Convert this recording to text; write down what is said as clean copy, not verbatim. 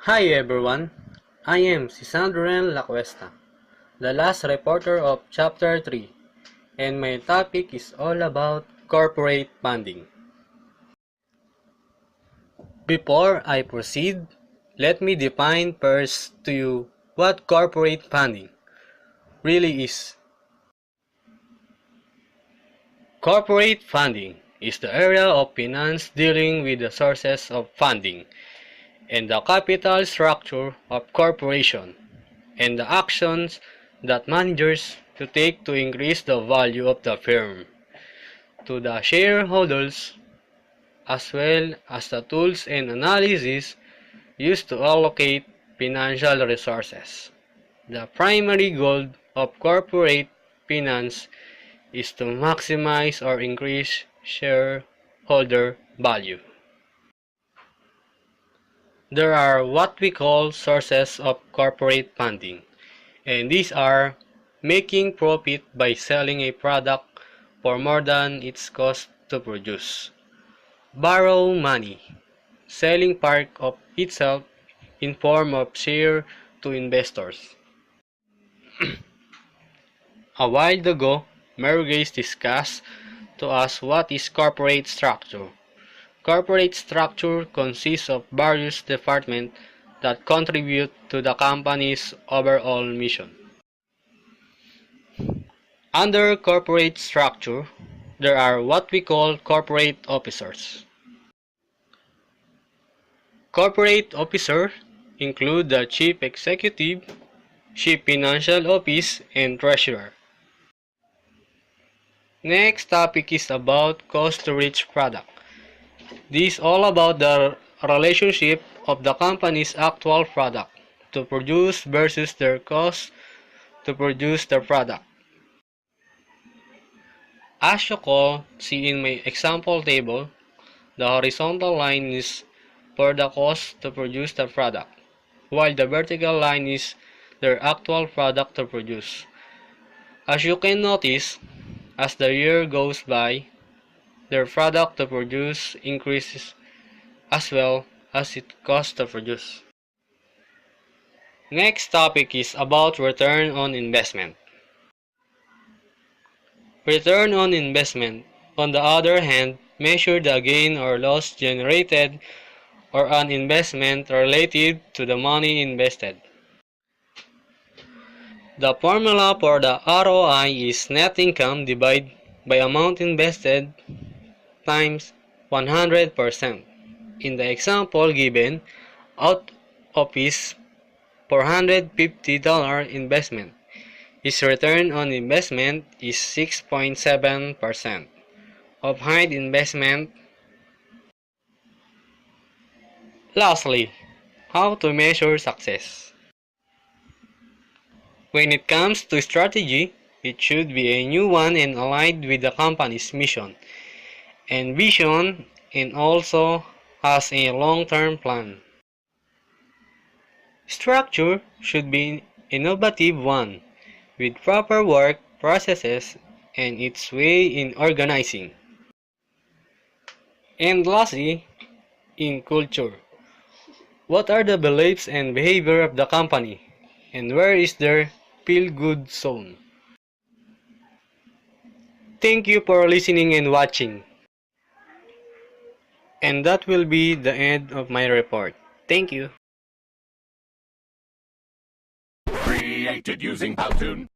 Hi everyone, I am si Sandren Lacuesta, the last reporter of Chapter 3, and my topic is all about corporate funding. Before I proceed, let me define first to you what corporate funding really is. Corporate funding is the area of finance dealing with the sources of funding and the capital structure of corporation and the actions that managers to take to increase the value of the firm to the shareholders, as well as the tools and analysis used to allocate financial resources. The primary goal of corporate finance is to maximize or increase shareholder value. There are what we call sources of corporate funding, and these are making profit by selling a product for more than its cost to produce, borrow money, selling part of itself in form of share to investors. A while ago, Merguez discussed to us what is corporate structure. Corporate structure consists of various departments that contribute to the company's overall mission. Under corporate structure, there are what we call corporate officers. Corporate officers include the chief executive, chief financial officer, and treasurer. Next topic is about cost to reach product. This is all about the relationship of the company's actual product to produce versus their cost to produce the product. As you can see in my example table, the horizontal line is for the cost to produce the product, while the vertical line is their actual product to produce. As you can notice, as the year goes by, their product to produce increases as well as it costs to produce. Next topic is about return on investment. Return on investment, on the other hand, measure the gain or loss generated or an investment related to the money invested. The formula for the ROI is net income divided by amount invested times 100%. In the example given, out of his $450 investment, his return on investment is 6.7%. Of high investment. Lastly, how to measure success. When it comes to strategy, it should be a new one and aligned with the company's mission and vision, and also has a long-term plan. Structure should be an innovative one, with proper work processes and its way in organizing. And lastly, in culture. What are the beliefs and behavior of the company, and where is their feel-good zone? Thank you for listening and watching. And that will be the end of my report. Thank you. Created using Powtoon.